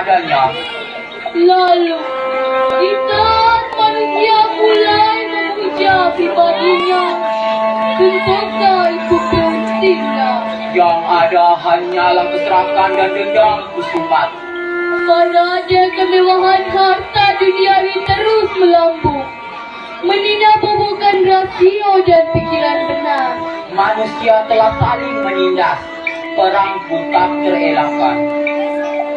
adanya. Lalu, di saat manusia mulai memuja pribadinya, tentunya itu berhentilah. Yang ada hanyalah keserakan dan dendam kesumat. Pada kemewahan harta duniawi terus melambung, meninabobokan rasio dan pikiran benar. Manusia telah saling menindas, perang pun tak terelakkan.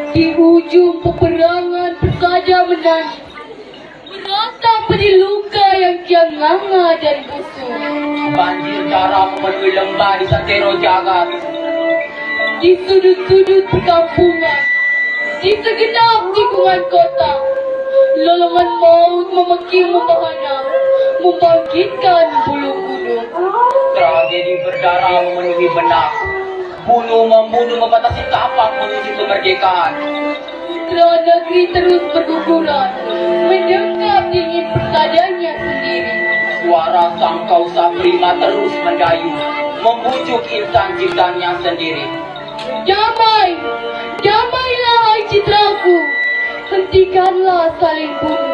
Di ujung peperangan berkaca menangis, meratap di luka yang kian nganga dan busuk. Banjir darah memenuhi lembah di santero jagat. Di sudut-sudut perkampungan, di segenap tikungan kota, lolongan maut memekik membahana, membangkitkan bulu gunung. Tragedi berdarah memenuhi benak. Bunuh-membunuh membatasi tapak menuju kemerdekaan. Putra negeri terus berguguran, mendekap dingin persadanya sendiri. Suara sang kausa prima terus mendayu, membujuk insan ciptanya sendiri. Damai, damailah hai citraku, hentikanlah saling bunuh,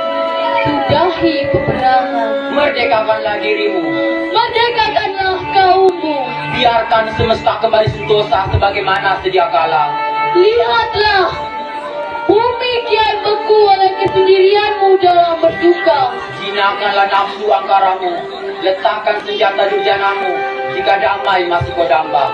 sudahi peperangan. Merdekakanlah dirimu, Merdekakanlah kaummu. biarkan semesta kembali sentosa sebagaimana sedia kala. Lihatlah, bumi kian beku oleh kesendirianmu dalam berduka. Jinakanlah nafsu angkaramu, letakkan senjata durjanamu, jika damai masih kau damba.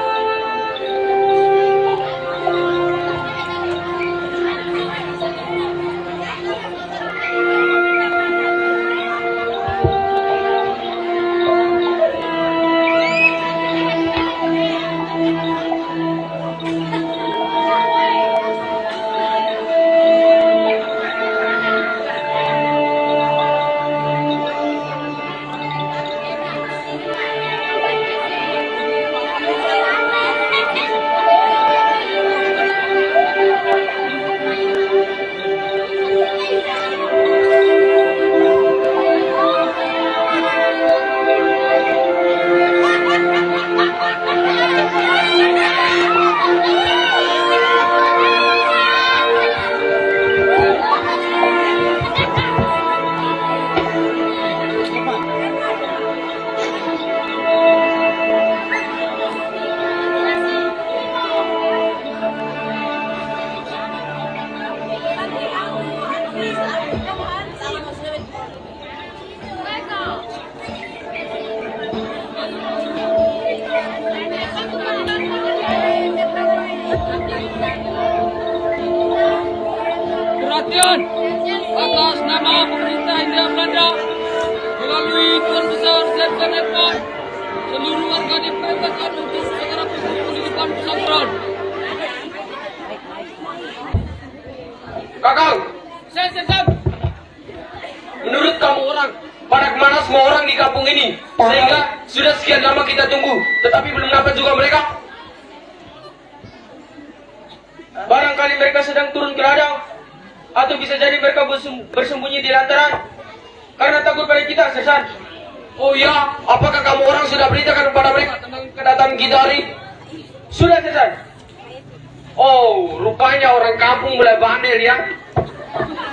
Perhatian atas nama pemerintah Hindia Belanda melalui Tuan Besar Zetson Edward, seluruh warga diperintahkan untuk segera berkumpul di depan pesantren. Kakang, Saya menurut kamu pada kemana semua orang di kampung ini? Sehingga sudah sekian lama kita tunggu, tetapi belum dapat juga mereka. Barangkali mereka sedang turun ke ladang, atau bisa jadi mereka bersembunyi di lantaran karena takut pada kita, Sersan. Oh ya, apakah kamu orang sudah beritakan kepada mereka tentang kedatangan kita hari? Sudah, Sersan. Oh, rupanya orang kampung mulai bandel ya.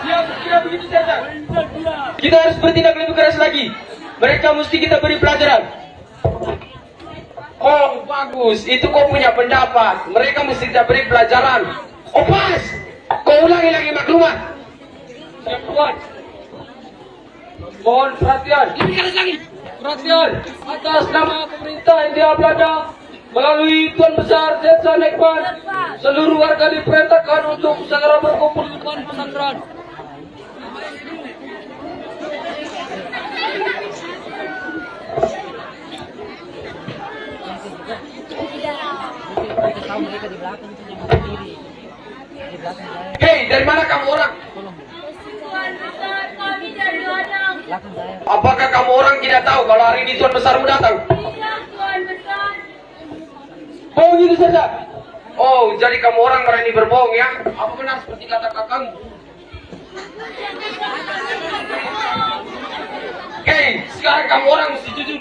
Tidak begitu, Sersan. Kita harus bertindak lebih keras lagi. Mereka mesti kita beri pelajaran. Oh, bagus. Itu kau punya pendapat. Mereka mesti kita beri pelajaran. Oh, pas. Kau ulangi lagi maklumat. Siap, Tuan. Mohon perhatian. lebih keras lagi. Perhatian. Atas nama pemerintah Hindia Belanda melalui Tuan Besar Zetson Edward, seluruh warga diperintahkan untuk segera berkumpul Di depan pesantren. Hei, dari mana kamu orang? Tuan Besar, kami dari ladang. Apakah kamu orang tidak tahu kalau hari ini Tuan Besarmu datang? Tidak, Tuan Besar. Oh, gitu saja. Oh, jadi kamu orang berani berbohong ya? Apa benar seperti kata kakang? Hei, sekarang kamu orang mesti jujur.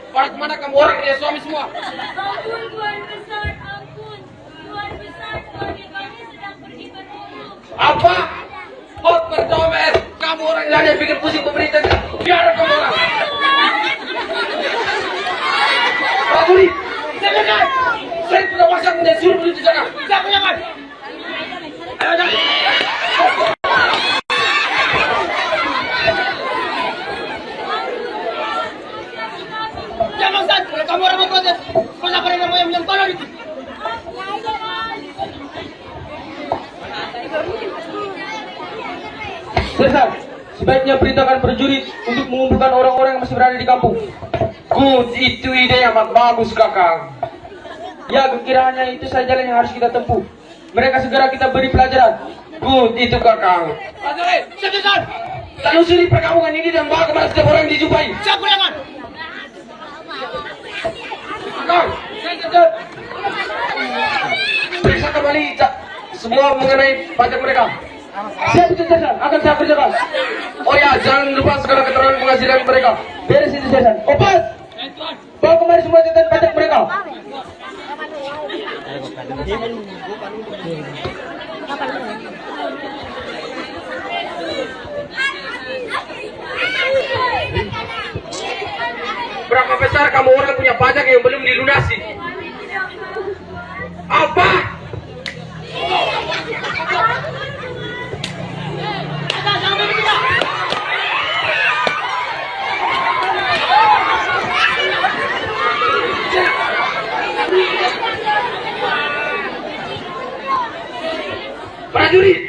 Pada kemana kamu orang punya suami semua? Ampun, Tuan Besar, ampun. Tuan Besar, suami kami sedang pergi berburu. Apa? Berdomer. Kamu orang lain yang bikin pusing pemerintah. Biar kamu orang. Pak Budi, jangan. Saya sudah pasang dan suruh beli di sana. Jangan. Ayo jangan. Jangan Ustaz, kalau kamu orang mau protes, sekolah pada nama yang tolong itu. Sersan, sebaiknya perintahkan prajurit untuk mengumpulkan orang-orang yang masih berada di kampung. Good, itu ide yang amat bagus kakak. Ya, kekiraannya itu saja jalan yang harus kita tempuh. Mereka segera kita beri pelajaran. Good, itu kakak. Prajurit, Sersan, telusuri perkampungan ini dan bawa kemana setiap orang yang dijumpai. Siap, Bulaman. Kakak, Sersan, periksa kembali semua mengenai pajak mereka. Siap itu Sersan, akan saya kerjakan. Oh ya, jangan lupa segala keterangan penghasilan mereka. Beres itu Sersan. Opas, bawa kemari semua catatan pajak mereka. Berapa besar kamu orang punya pajak yang belum dilunasi? Apa? Prajurit,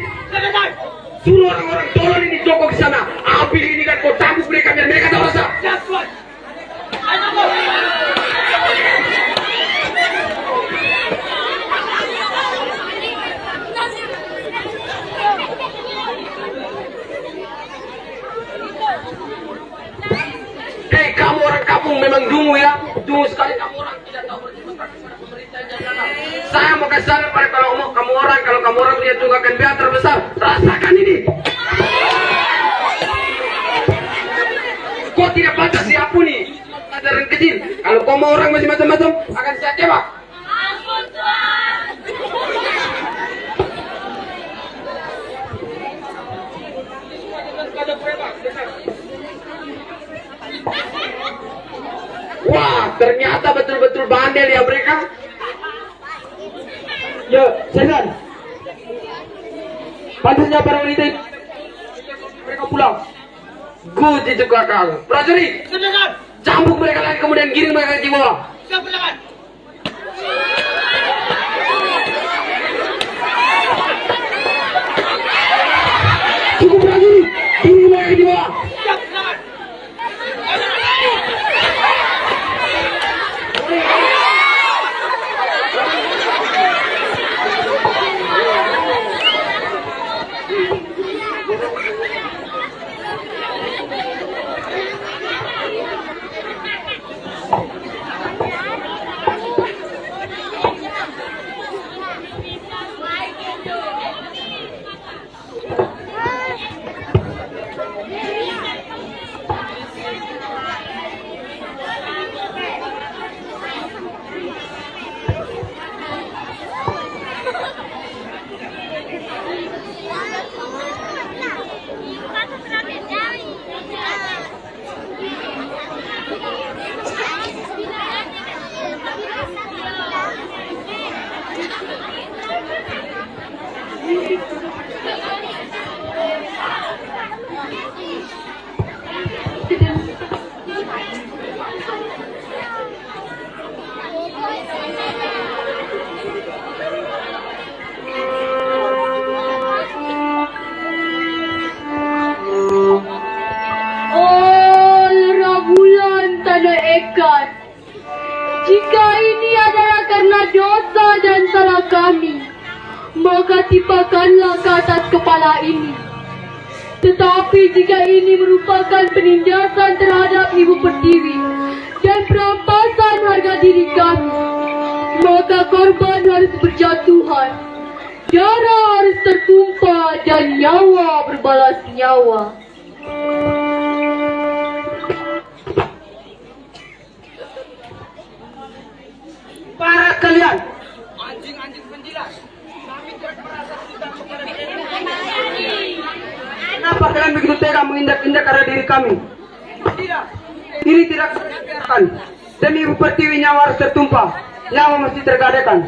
suruh orang-orang tolong ini jongkok ke sana. Ambil ini kan kau tabuk mereka biar mereka tahu rasa. Hei, kamu orang kampung memang dungu ya. Dungu sekali kamu orang, tidak tahu berterima kasih pada pemerintah yang jalan. Saya mau kasih saran pada kalau kamu orang punya tunggakan biaya terbesar, rasakan ini. Kau tidak baca siapa nih? Pelajaran kecil. Kalau kau mau orang masih macam-macam, akan saya tembak. Ampun Tuhan. Wah, ternyata betul-betul bandel ya mereka. Ya, Sersan. Pantasnya para wanita itu mereka pulang. Good itu kakak. Prajurit, cambuk mereka lagi kemudian giring mereka di bawah. Siap, Bulaman. Cukup prajurit, giring mereka di bawah. Siap, Bulaman. Jika ini adalah karena dosa dan salah kami, maka timpakanlah ke atas kepala ini. Tetapi jika ini merupakan penindasan terhadap Ibu Pertiwi dan perampasan harga diri kami, maka korban harus berjatuhan, darah harus tertumpah dan nyawa berbalas nyawa. Para kalian, Anjing-anjing penjilat. Kami tidak merasa tidak kepada kalian begitu tega menginjak-injak harga diri kami? Ini tidak dibiarkan. Demi Ibu Pertiwi nyawa harus tertumpah, nyawa mesti tergadaikan.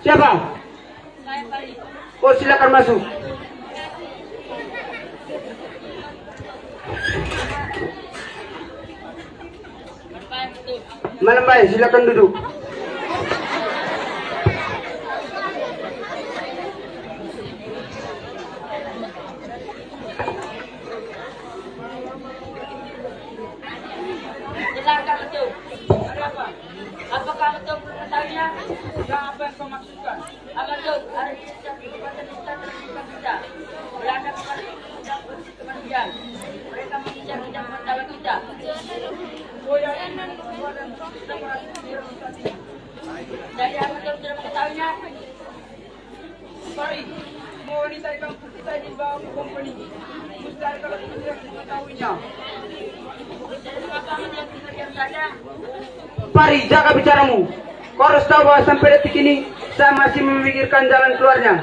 Siapa? Oh, silakan masuk. Malam baik, silakan duduk. Silakan betul. Ada apa? Apakah betul mengetahuinya? Apa yang kau maksudkan? Apa betul? Hari ini sedang berkekuatan Islam terbuka kita. Berada kepada kita bersih kemanusiaan. Mereka menginjak-injak martabat kita. Oh ya, ini dan kita merasa ini. Jadi apa betul sudah mengetahuinya? Mari, mau wanita di kampung kita dibawa ke komponi. Mustahil kalau tidak mengetahuinya. Jadi mengapa mendiam saja? Pari, jaga bicaramu. Kau harus tahu bahwa sampai detik ini saya masih memikirkan jalan keluarnya.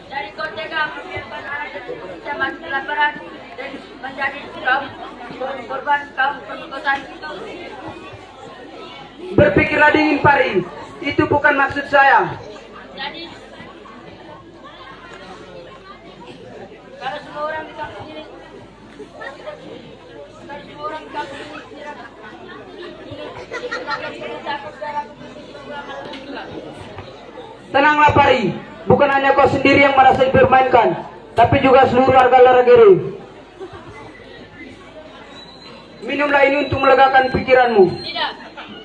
Dari kau tega membiarkan anak dan cucu kita mati kelaparan dan menjadi korban kaum pemerkosaan itu. Berpikirlah dingin, Pari. Itu bukan maksud saya. Jadi kalau semua orang di kampung ini Tenanglah, Pari. Bukan hanya kau sendiri yang merasa dipermainkan, tapi juga seluruh warga Laragere. Minumlah ini untuk melegakan pikiranmu. tidak.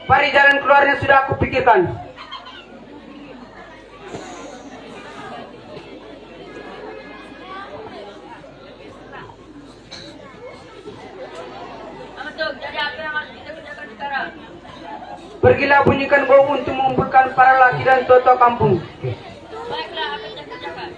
Pari, jalan keluarnya sudah aku pikirkan. Betul. Jadi apa yang harus kita kerjakan sekarang? Pergilah bunyikan gong untuk mengumpulkan para laki dan tua-tua kampung. Baiklah, apa yang kita kerjakan?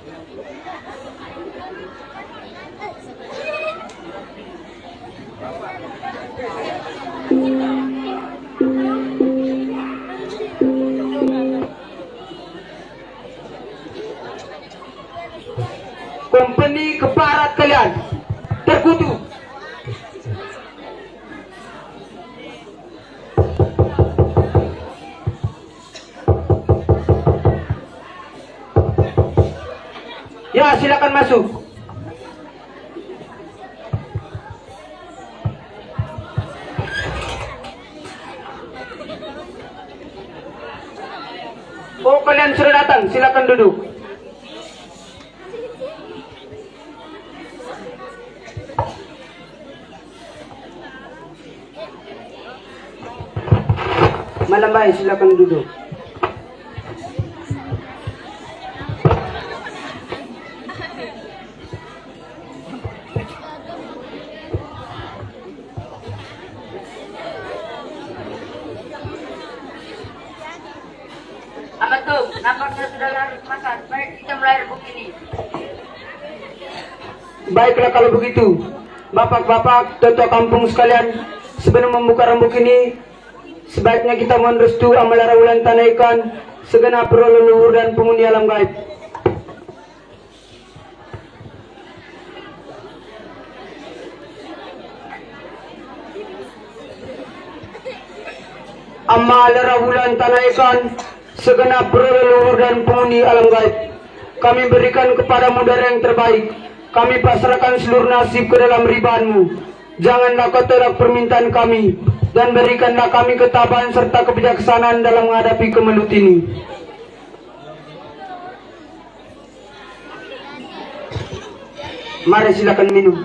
Kompeni ke barat kalian terkutuk. Ya, silakan masuk. Oh, kalian sudah datang, silakan duduk. Malam baik, silakan duduk. Apa tuh? Nampaknya sudah larut makan. Mari kita mulai rebuk ini. Baiklah kalau begitu, bapak-bapak, tua kampung sekalian, sebelum membuka rembuk ini, sebaiknya kita mohon restu amal rawulan tanaikan segenap roh leluhur dan penghuni alam gaib. Amal rawulan tanaikan segenap roh leluhur dan penghuni alam gaib. Kami berikan kepadamu dari yang terbaik. Kami pasrahkan seluruh nasib ke dalam ribaanmu. Janganlah kau tolak permintaan kami, dan berikanlah kami ketabahan serta kebijaksanaan dalam menghadapi kemelut ini. Mari silakan minum.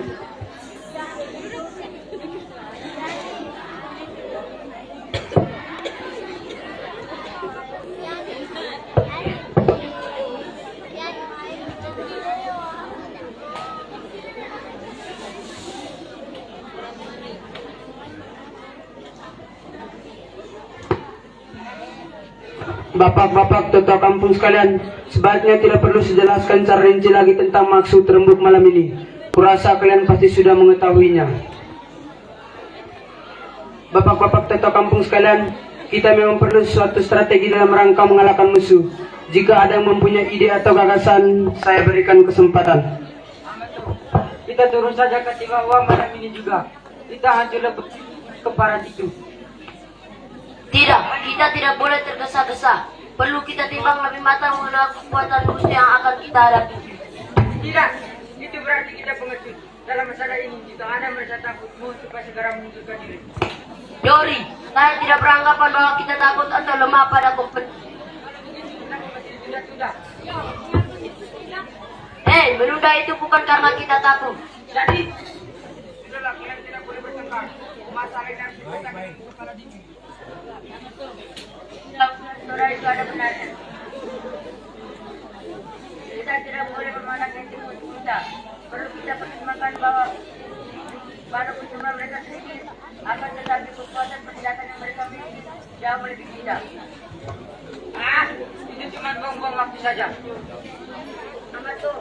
Bapak-bapak, tua kampung sekalian, sebaiknya tidak perlu sejelaskan secara rinci lagi tentang maksud rembuk malam ini. Kurasa kalian pasti sudah mengetahuinya. Bapak-bapak, tua kampung sekalian, kita memang perlu suatu strategi dalam rangka mengalahkan musuh. Jika ada yang mempunyai ide atau gagasan, saya berikan kesempatan. Kita turun saja ke Tiwawa malam ini juga. Kita hancur lebur ke parat itu. Tidak, kita tidak boleh tergesa-gesa. Perlu kita timbang lebih matang mengenai kekuatan musuh yang akan kita hadapi. Tidak, itu berarti kita pengecut. Dalam masalah ini, jika Anda merasa takut, mohon supaya segera mengundurkan diri. Dori, saya tidak beranggapan bahwa kita takut atau lemah pada kompetisi. Sudah. Menunda itu bukan karena kita takut. Jadi, sudahlah, kalian tidak boleh bertengkar. Masalah yang harus dipecahkan itu kepala dingin. Saudara itu ada benarnya. Kita tidak boleh memandangkan timur kita. Perlu kita pertimbangkan bahwa walaupun cuma mereka sedikit, akan tetapi kekuatan persenjataan yang mereka miliki jauh lebih kita. Itu cuma buang-buang waktu saja. Nomor tuh,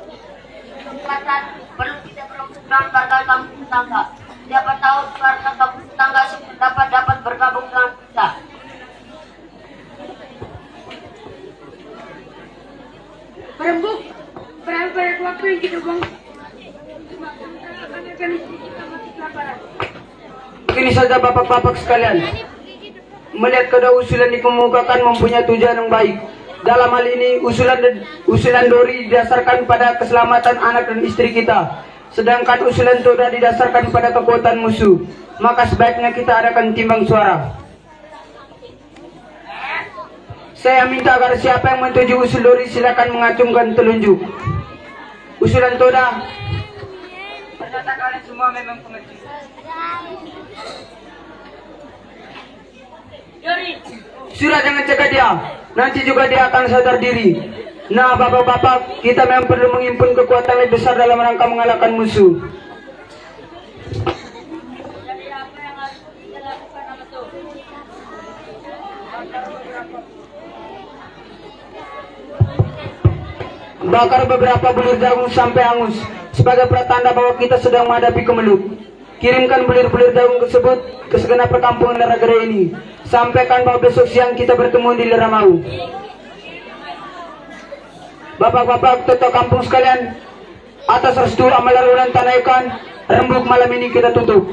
kekuatan perlu kita kelompok dengan warga kampung tetangga. Siapa tahu warga kampung tetangga dapat bergabung dengan kita. Perembuk, berapa waktu yang kita buang? Ini saja bapak-bapak sekalian. Melihat kedua usulan dikemukakan mempunyai tujuan yang baik. Dalam hal ini usulan Dori didasarkan pada keselamatan anak dan istri kita. Sedangkan usulan Toda didasarkan pada kekuatan musuh. Maka sebaiknya kita adakan timbang suara. Saya minta agar siapa yang menuju usul Dori silakan mengacungkan telunjuk. Usulan Toda. Ternyata kalian semua memang pengecut. Sudah, jangan cegah dia. Nanti juga dia akan sadar diri. Nah, bapak-bapak, kita memang perlu menghimpun kekuatan lebih besar dalam rangka mengalahkan musuh. Jadi apa yang harus kita lakukan sama tuh? Bakar beberapa bulir jagung sampai hangus sebagai pertanda bahwa kita sedang menghadapi kemelut. Kirimkan bulir-bulir jagung tersebut ke segenap perkampungan Laragere ini. Sampaikan bahwa besok siang kita bertemu di Leramau. Bapak-bapak, tetap kampung sekalian, atas restu amal Larulan Tanah Ikan, rembuk malam ini kita tutup.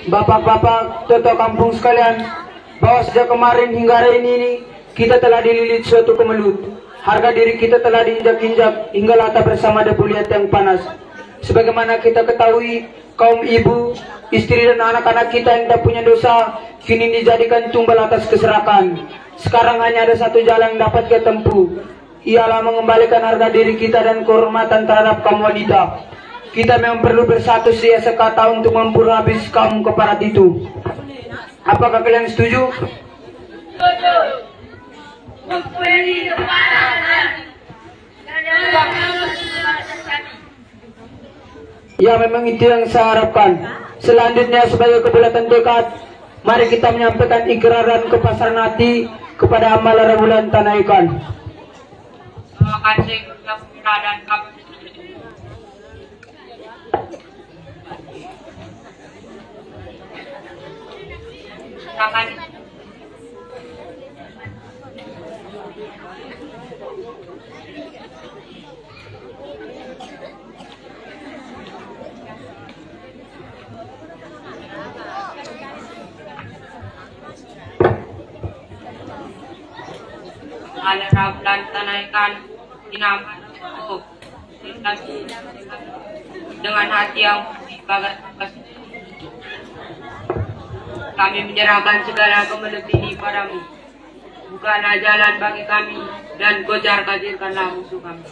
Bapak-bapak, toto kampung sekalian, bahwa sejak kemarin hingga hari ini kita telah dililit suatu kemelut. Harga diri kita telah diinjak-injak hingga lata bersama debu liat yang panas. Sebagaimana kita ketahui, kaum ibu, istri dan anak-anak kita yang tak punya dosa kini dijadikan tumbal atas keserakan. Sekarang hanya ada satu jalan yang dapat kita tempuh, ialah mengembalikan harga diri kita dan kehormatan terhadap kaum wanita. Kita memang perlu bersatu siasa kata untuk memburu habis kaum keparat itu. Apakah kalian setuju? Ya, memang itu yang saya harapkan. Selanjutnya sebagai kebulatan tekad, mari kita menyampaikan ikrar dan kepasaran hati kepada amal Larulan Tanah Ikan. Terima kasih kepada kami. Silakan. Alarablan tanaikan dinaman untuk dengan hati yang bagat kami menyerahkan segala kemelut ini padamu. Bukalah jalan bagi kami dan kocar kacirkanlah musuh kami.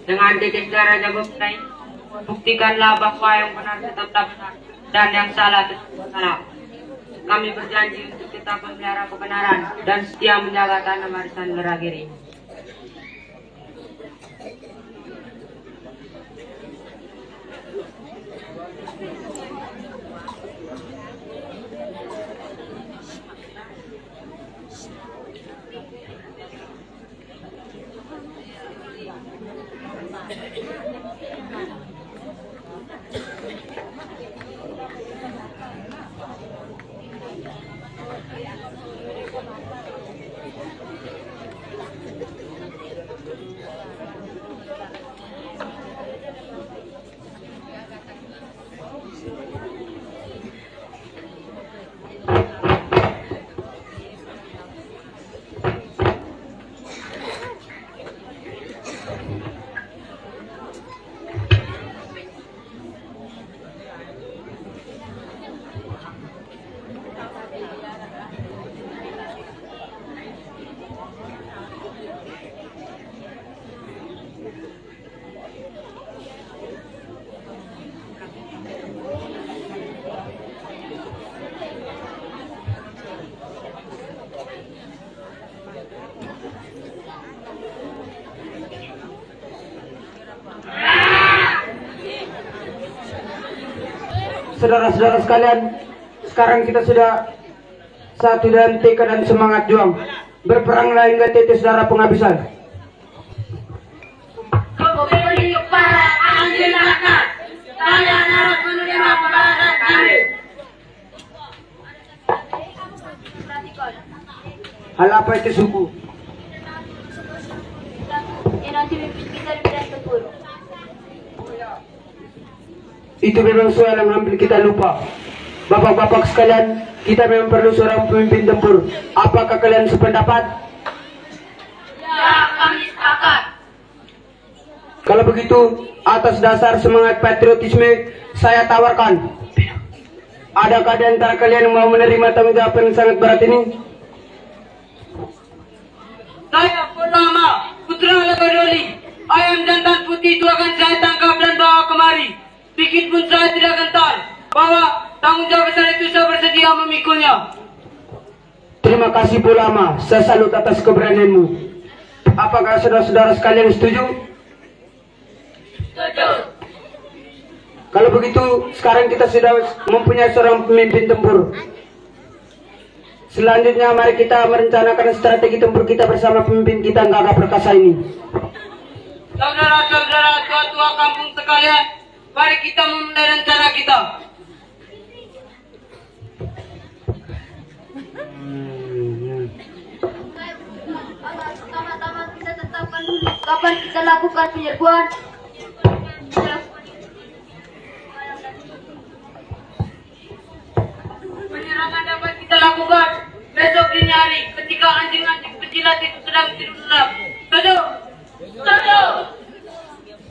Dengan titik darah jago petai, buktikanlah bahwa yang benar tetap benar dan yang salah tetap salah. Kami berjanji untuk tetap memelihara kebenaran dan setia menjaga tanah warisan Geragiri. Saudara-saudara sekalian, sekarang kita sudah satu dan tekad dan semangat juang. Berperanglah hingga tetes darah penghabisan. Kembali kepada anjing anak, kalian harus menerima pembalasan kami. Hal apa itu suku? Itu memang soal yang hampir kita lupa. Bapak-bapak sekalian, kita memang perlu seorang pemimpin tempur. Apakah kalian sependapat? Ya, kami sepakat. Kalau begitu, atas dasar semangat patriotisme, saya tawarkan. Adakah di antara kalian yang mau menerima tanggung jawab yang sangat berat ini? Saya Purnama, putra Lagadoli. Ayam jantan putih itu akan saya tangkap dan bawa kemari. Sedikit pun saya tidak gentar bahwa tanggung jawab besar itu saya bersedia memikulnya. Terima kasih Purnama, saya salut atas keberanianmu. Apakah saudara-saudara sekalian setuju? Setuju. Kalau begitu, sekarang kita sudah mempunyai seorang pemimpin tempur. Selanjutnya mari kita merencanakan strategi tempur kita bersama pemimpin kita yang gagah perkasa ini. Saudara-saudara tua-tua kampung sekalian, mari kita memulai rencana kita. Pertama-tama kita tetapkan dulu kapan kita lakukan penyerbuan. Penyerangan dapat kita lakukan besok dini hari ketika anjing-anjing penjilat itu sedang tidur lelap. Setuju? Setuju!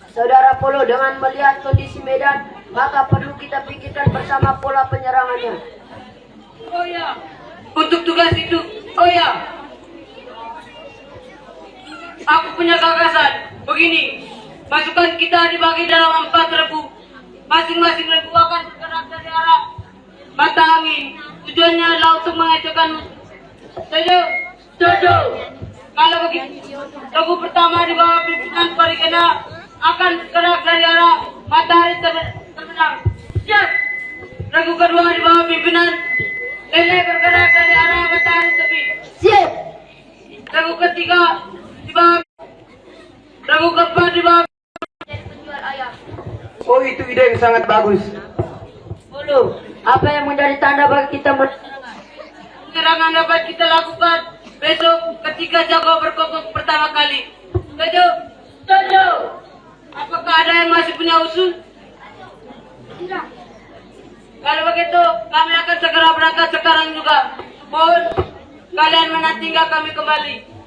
Saudara Polo, dengan melihat kondisi medan, maka perlu kita pikirkan bersama pola penyerangannya. Oh ya, untuk tugas itu, oh ya, aku punya gagasan. Begini, pasukan kita dibagi dalam 4 regu. Masing-masing regu akan bergerak dari arah mata angin. Tujuannya adalah untuk mengacaukan musuh. Setuju? Setuju! Kalau begitu, regu pertama di bawah pimpinan Parikena akan bergerak dari arah matahari terbenam. Siap. Regu kedua di bawah pimpinan Lele bergerak dari arah matahari terbit. Siap. Regu ketiga di bawah. Regu keempat di bawah. Jadi penjual ayam. Oh, itu ide yang sangat bagus. 10. Apa yang menjadi tanda bagi kita penyerangan dapat kita lakukan besok ketika jago berkokok pertama kali. Setuju? Setuju. Apakah ada yang masih punya usul? Tidak. Kalau begitu, kami akan segera berangkat sekarang juga. Mohon kalian menanti hingga kami kembali.